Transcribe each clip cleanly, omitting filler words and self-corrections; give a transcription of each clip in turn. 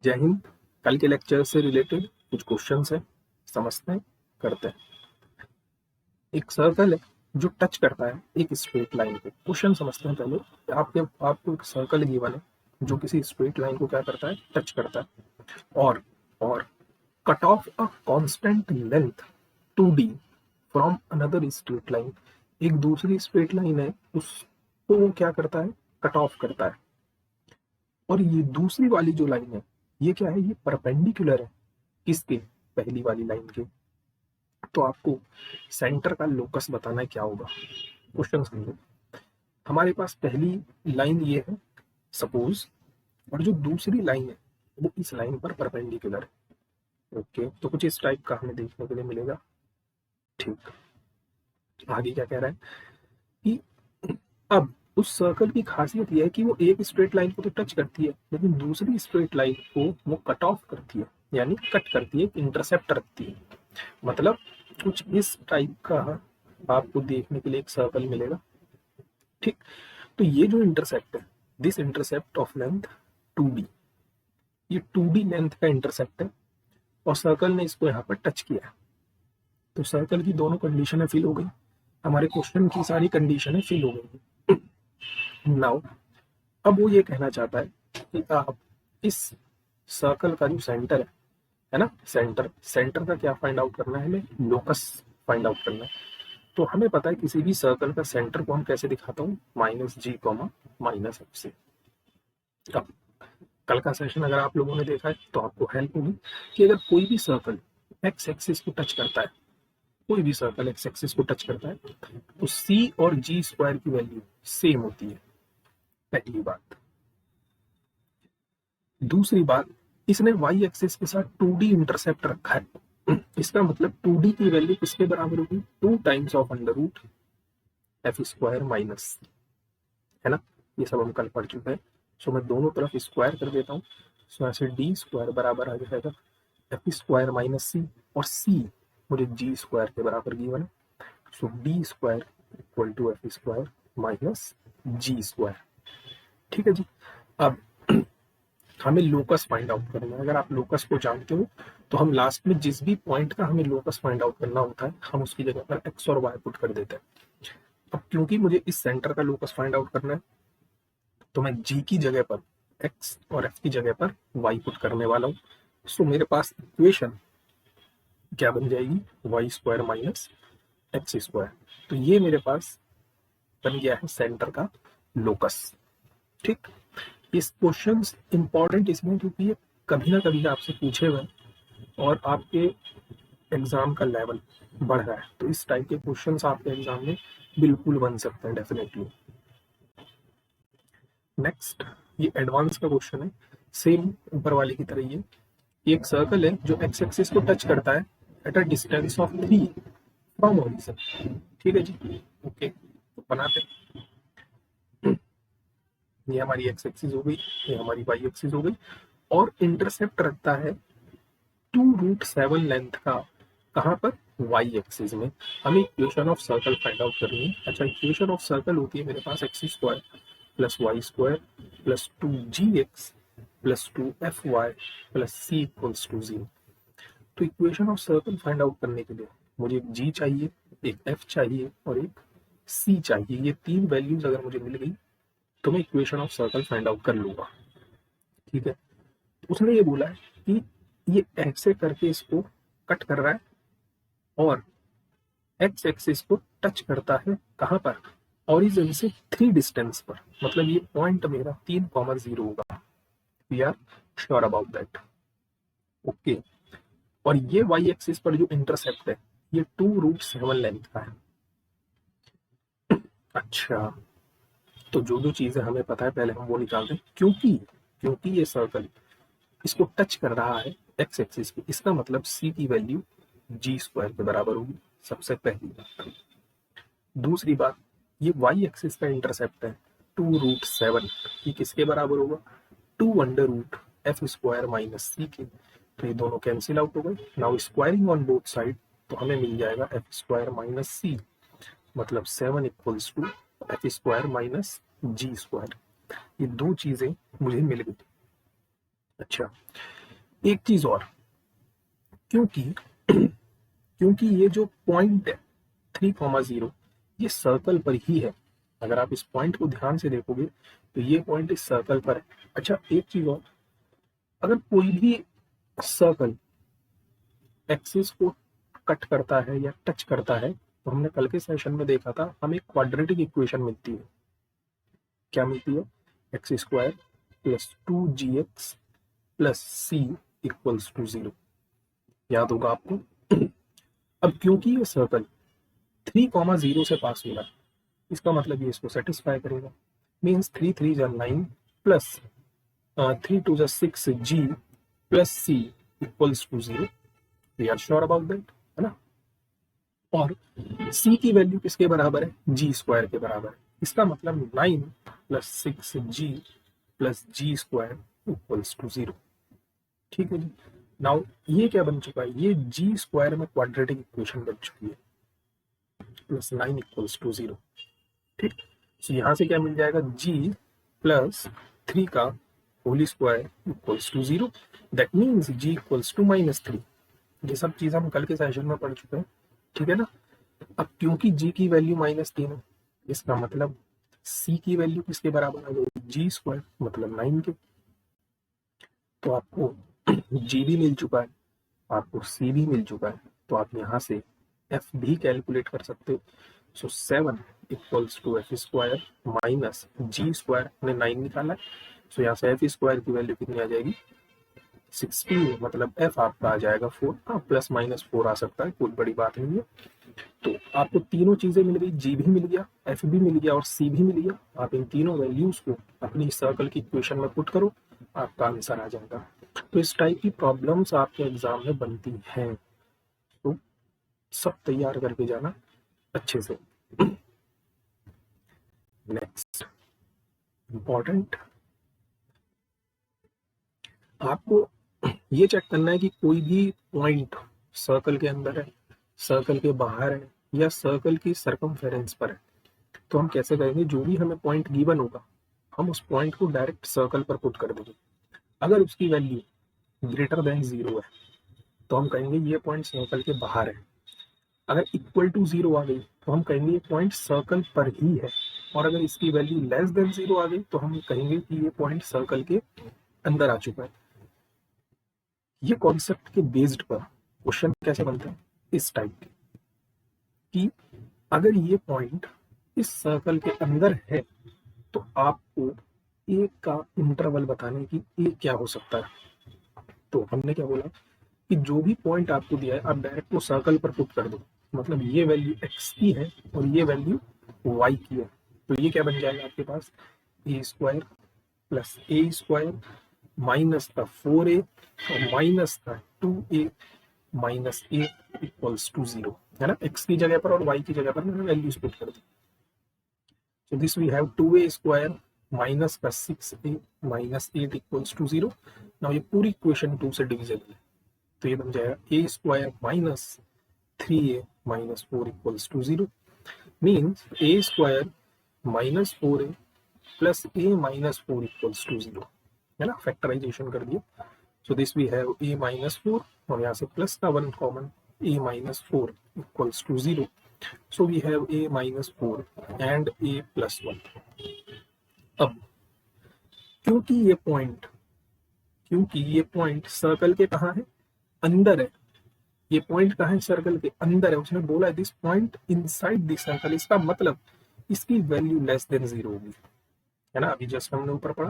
जय हिंद। कल के लेक्चर से रिलेटेड कुछ क्वेश्चंस है, समझते हैं, करते हैं। एक सर्कल है जो टच करता है एक स्ट्रेट लाइन को। क्वेश्चन समझते हैं पहले। आपको एक सर्कल गिवन है जो किसी स्ट्रेट लाइन को क्या करता है, टच करता है। और cut of a constant length 2d from another straight line. एक दूसरी स्ट्रेट लाइन है, उसको वो क्या करता है, कट ऑफ करता है। और ये दूसरी वाली जो लाइन है, ये क्या है, ये परपेंडिकुलर है किसके, पहली वाली लाइन के। तो आपको सेंटर का लोकस बताना है क्या होगा। क्वेश्चन समझो। हमारे पास पहली लाइन ये है सपोज, और जो दूसरी लाइन है वो इस लाइन पर परपेंडिकुलर है। ओके, तो कुछ इस टाइप का हमें देखने के लिए मिलेगा। ठीक, आगे क्या कह रहा है कि अब उस सर्कल की खासियत यह है कि वो एक स्ट्रेट लाइन को तो टच करती है, लेकिन दूसरी स्ट्रेट लाइन को वो कट ऑफ करती है, यानी कट करती है, इंटरसेप्ट रखती है। मतलब कुछ इस टाइप का आपको देखने के लिए एक सर्कल मिलेगा। ठीक, तो ये जो इंटरसेप्ट है, this intercept of length 2d, ये 2d लेंथ का इंटरसेप्ट है और सर्कल ने इसको यहाँ पर टच किया है। तो सर्कल की दोनों कंडीशनें फिल हो गई, हमारे क्वेश्चन की सारी कंडीशनें फिल हो गई। नाउ अब वो ये कहना चाहता है कि आप इस सर्कल का जो सेंटर है ना, सेंटर का क्या फाइंड आउट करना है, हमें लोकस फाइंड आउट करना है। तो हमें पता है किसी भी सर्कल का सेंटर को हम कैसे दिखाता हूँ, -g, -f से। अब कल का सेशन अगर आप लोगों ने देखा है तो आपको हेल्प होगी कि अगर कोई भी सर्कल एक्स एक्सिस को टच करता है, कोई भी सर्कल एक्स एक्सिस को टच करता है, तो c और g स्क्वायर की वैल्यू सेम होती है, पहली बात। दूसरी बात, इसने y एक्सिस के साथ 2d इंटरसेप्ट रखा है। इसका मतलब 2d की वैल्यू किसके बराबर होगी, 2 times of under root F square minus, है ना। ये सब हम कल पढ़ चुके हैं। सो मैं दोनों तरफ स्क्वायर कर देता हूँ। सो ऐसे डी स्क्वायर बराबर आ जाएगा एफ स्क्वायर माइनस सी, और सी मुझे जी स्क्वायर के बराबर गिवन है। So d square equal to F square minus ji square. ठीक है जी। अब हमें लोकस फाइंड आउट करना है। अगर आप लोकस को जानते हो तो हम लास्ट में जिस भी पॉइंट का हमें लोकस फाइंड आउट करना होता है, हम उसकी जगह पर एक्स और वाई पुट कर देते हैं। अब क्योंकि मुझे इस सेंटर का लोकस फाइंड आउट करना है, तो मैं जी की जगह पर एक्स और एफ की जगह पर वाई पुट करने वाला हूँ। सो मेरे पास इक्वेशन क्या बन जाएगी, Y square minus X square. तो ये मेरे पास बन गया है सेंटर का लोकस। ठीक, इस क्वेश्चन इंपॉर्टेंट इसमें क्योंकि ये कभी ना कभी आपसे पूछे हुए और आपके एग्जाम का लेवल बढ़ रहा है, तो इस टाइप के क्वेश्चंस आपके एग्जाम में बिल्कुल बन सकते हैं, डेफिनेटली। नेक्स्ट, ये एडवांस का क्वेश्चन है, सेम ऊपर वाले की तरह। ये एक सर्कल है जो एक्स एक्सिस को टच करता है at a distance of 3 from horizon. ठीक है जी, ओके, तो बनाते हैं। ये हमारी एक्स एक्सिस हो गई, ये हमारी वाई एक्सिस हो गई, और इंटरसेप्ट रखता है 2√7 लेंथ का, कहाँ पर, वाई एक्सिस में। हमें equation of circle find out करनी है। अच्छा, इक्वेशन ऑफ सर्कल होती है मेरे पास x square plus Y square plus 2gx plus 2fy plus c equals to 0। तो equation of circle find out करने के लिए मुझे एक g चाहिए, एक f चाहिए और एक c चाहिए। ये तीन वैल्यूज अगर मुझे मिल गई तो मैं equation of circle find out कर लूंगा। ठीक है, तो उसने ये बोला है कि ये ऐसे करके इसको कट कर रहा है और एक्स एक्सिस को टच करता है, कहाँ पर, ओरिजिन से 3 डिस्टेंस पर। मतलब ये पॉइंट मेरा 3,0 होगा। We are sure about that. Okay, और ये वाई एक्सिस पर जो इंटरसेप्ट है ये 2√7 लेंथ का है। अच्छा, तो जो जो चीजें हमें पता है पहले हम वो निकाल दें। क्योंकि ये सर्कल इसको टच कर रहा है एक्स एक्सिस पे, इसका मतलब सी की वैल्यू जी स्क्वायर के बराबर होगी, सबसे पहली बात। दूसरी बात, ये वाई एक्सिस का इंटरसेप्ट है 2√7, ये किसके बराबर होगा, 2√एफ स्क्वायर माइनस सी के। तो ये दोनों कैंसिल आउट हो गए। Now squaring on both side, तो हमें मिल जाएगा एफ स्क्वायर माइनस सी, मतलब 7 equals to F square minus ji square. ये दो चीजें मुझे मिल गई। अच्छा, एक चीज और, क्योंकि क्योंकि ये जो पॉइंट है 3,0 ये सर्कल पर ही है। अगर आप इस पॉइंट को ध्यान से देखोगे तो ये पॉइंट इस सर्कल पर है। अच्छा, एक चीज और, अगर कोई भी सर्कल एक्सिस को कट करता है या टच करता है तो हमने कल के सेशन में देखा था, हमें क्वाड्रेटिक इक्वेशन मिलती है। क्या मिलती है? X square plus 2gx plus C equals to 0। याद होगा आपको। अब क्योंकि ये सर्कल 3,0 से पास हो रहा है, इसका मतलब ये इसको सेटिस्फाई करेगा। मीन्स 3 3 जा 9 प्लस 3 2 जा 6 g plus C equals to 0। We are sure about that, है ना। और c की वैल्यू किसके बराबर है? जी स्क्वायर के बराबर है। इसका मतलब 9 plus 6g plus G square equals to 0। ठीक है जी। नाउ ये क्या बन चुका है? ये जी स्क्वायर में क्वाड्रेटिक इक्वेशन बन चुकी है, प्लस 9 इक्वल्स टू 0। ठीक, तो यहां से क्या मिल जाएगा? g प्लस 3 का whole square equals to 0। That means g equals to -3। ये सब चीज हम कल के सेशन में पढ़ चुके हैं, ठीक है ना। अब क्योंकि g की वैल्यू -3 है, इसका मतलब c की वैल्यू किसके बराबर आ जाएगी? जी स्क्वायर, मतलब 9 के। तो आपको g भी मिल चुका है, आपको c भी मिल चुका है, तो आप यहाँ से f भी कैलकुलेट कर सकते हो। So 7 equals to F square minus ji square, हमने 9 निकाला है। सो यहाँ से एफ स्क्वायर की वैल्यू कितनी आ जाएगी? 16, मतलब एफ आपका आ जाएगा 4। हाँ, प्लस माइनस 4 आ सकता है, कोई बड़ी बात नहीं है। तो आपको तीनों चीजें मिल गई, जी भी मिल गया, एफ भी मिल गया और सी भी मिल गया। आप इन तीनों वैल्यूज को अपनी सर्कल की इक्वेशन में पुट करो, आपका आंसर आ जाएगा। तो इस टाइप की प्रॉब्लम्स आपके एग्जाम में बनती हैं, तो सब तैयार करके जाना अच्छे से। नेक्स्ट इंपॉर्टेंट, आपको ये चेक करना है कि कोई भी पॉइंट सर्कल के अंदर है, सर्कल के बाहर है या सर्कल की सरकमफेरेंस पर है। तो हम कैसे करेंगे? जो भी हमें पॉइंट गिवन होगा, हम उस पॉइंट को डायरेक्ट सर्कल पर पुट कर देंगे। अगर उसकी वैल्यू ग्रेटर देन 0 है तो हम कहेंगे ये पॉइंट सर्कल के बाहर है। अगर इक्वल टू 0 आ गई तो हम कहेंगे ये पॉइंट सर्कल पर ही है। और अगर इसकी वैल्यू लेस देन 0 आ गई तो हम कहेंगे कि ये पॉइंट सर्कल के अंदर आ चुका है। ये कॉन्सेप्ट के बेस्ड पर क्वेश्चन कैसे बनते हैं? इस टाइप के, कि अगर ये पॉइंट इस सर्कल के अंदर है तो आपको ए का इंटरवल बताने की ए क्या हो सकता है। तो हमने क्या बोला कि जो भी पॉइंट आपको दिया है आप डायरेक्ट वो सर्कल पर पुट कर दो। मतलब ये वैल्यू एक्स की है और ये वैल्यू वाई की है, तो ये क्या बन जाएगा आपके पास? ए स्क्वायर प्लस ए स्क्वायर माइनस का 4a और माइनस का 2a minus A equals to 0, है ना। एक्स की जगह पर और वाई की जगह पर मैंने वैल्यूज पुट कर दी। So this we have 2a square minus का 6a minus 8 equals to 0। Now ये पूरी इक्वेशन 2 से डिविजिबल है, तो ये बन जाएगा a square minus 3a minus 4 equals to 0। Means a square minus 4a plus a minus 4 equals to 0, है ना। फैक्टराइजेशन कर दिया। So this we have a minus 4 और यहाँ से प्लस का 1 common, a minus 4 equals to 0। So we have a minus 4 and a plus 1। अब क्योंकि ये पॉइंट सर्कल के कहाँ है? अंदर है। ये पॉइंट कहाँ है? सर्कल के अंदर है। उसने बोला this point inside this circle, इसका मतलब इसकी वैल्यू लेस देन 0 होगी, है ना। अभी जस्ट हमने ऊपर पढ़ा,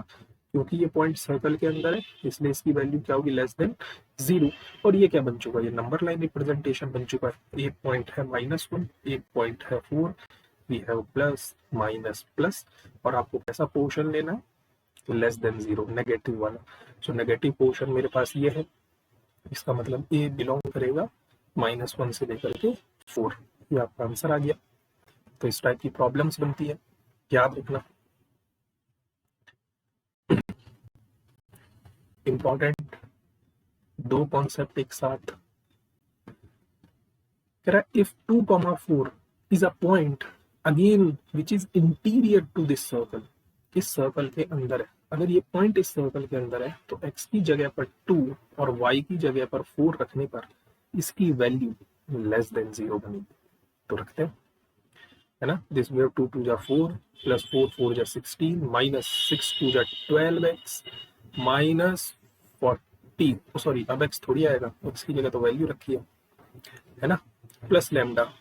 क्योंकि ये पॉइंट सर्कल के अंदर है इसलिए इसकी वैल्यू क्या होगी? Less than 0। और ये क्या बन चुका है? ये नंबर लाइन रिप्रेजेंटेशन बन चुका है। एक पॉइंट है -1, एक पॉइंट है 4, we have plus minus plus, और आपको कैसा पोर्शन लेना है? लेस देन 0, नेगेटिव वाला। सो नेगेटिव पोर्शन मेरे पास ये है, इसका मतलब ए बिलोंग करेगा -1 से लेकर के 4। ये आपका आंसर आ गया। तो इस टाइप की प्रॉब्लम्स बनती है, याद रखना। इंपॉर्टेंट दो कॉन्सेप्ट एक साथ कह रहा है। If 2,4 is a point again which is interior to this circle, इस सर्कल के अंदर है, अगर ये पॉइंट इस सर्कल के अंदर है तो x की जगह पर 2 और y की जगह पर 4 रखने पर इसकी वैल्यू लेस देन 0 बनेगी। तो रखते हैं, है ना। दिस वे 2 2 जा 4 प्लस 4 4 जा 16 माइनस 6 2 जा 12x माइनस 40, सॉरी अब x थोड़ी आएगा, x की जगह तो वैल्यू रखी है ना, plus lambda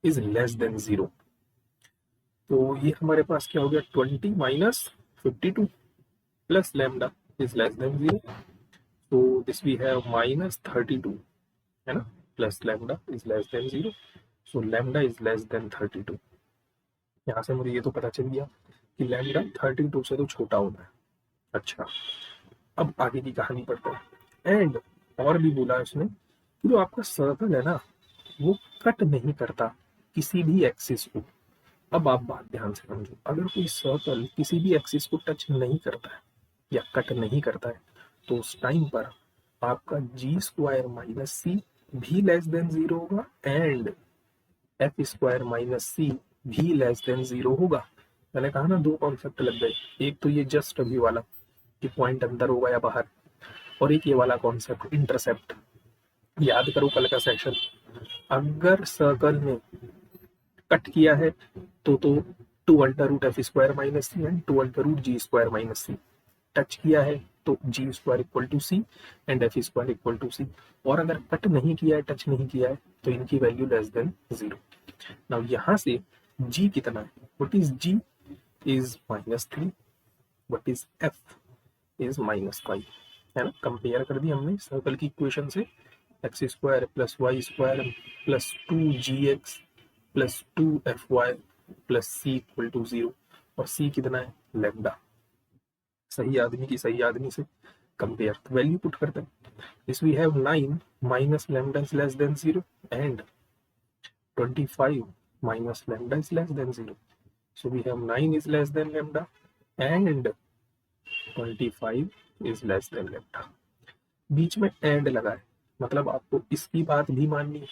is less than 0। तो ये हमारे पास क्या हो गया, 20 minus 52 plus lambda is less than 0। तो दिस वी हैव माइनस 32, है ना, plus lambda is less than 0। So lambda is less then 32। यहाँ से मुझे ये तो पता चल गया कि लैम्डा 32 से तो छोटा होता है। अच्छा, अब आगे की कहानी पढ़ते हैं। एंड और भी बोला उसने कि जो आपका सर्कल है ना वो कट नहीं करता किसी भी एक्सिस को। अब आप बात ध्यान से समझो, अगर कोई सर्कल किसी भी एक्सिस को टच नहीं करता है या कट नहीं करता है तो उस टाइम पर आपका जी स्क्वायर माइनस सी भी लेस देन 0 होगा एंड एफ स्क्वायर माइनस सी भी लेस देन 0 होगा। मैंने कहा ना दो कॉन्सेप्ट लग गए, एक तो ये जस्ट अभी वाला कि पॉइंट अंदर होगा या बाहर, और एक ये वाला कॉन्सेप्ट इंटरसेप्ट। याद करो कल का सेशन, अगर सर्कल में कट किया है तो 2 under root F square minus c and 2 under root g square minus c. Touch किया है तो g square equal to c and f square equal to c. और अगर कट नहीं किया है, टच नहीं किया है, तो इनकी वैल्यू लेस देन 0। नाउ यहाँ से जी कितना है, what is G is -3, what is F is -5, है ना। कंपेयर कर दी हमने सर्कल की इक्वेशन से, X square plus Y square plus 2gx plus 2fy plus C equal to 0। और सी कितना है, लैम्डा। सही आदमी की सही आदमी से कंपेयर, तो वैल्यू पुट करते हैं। This we have 9 minus lambda is less than 0 and 25 minus lambda is less than 0. So we have 9 is less than lambda and 25 is less than lambda. बीच में एंड लगा है, मतलब आपको इसकी बात भी माननी है,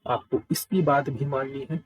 आपको इसकी बात भी माननी है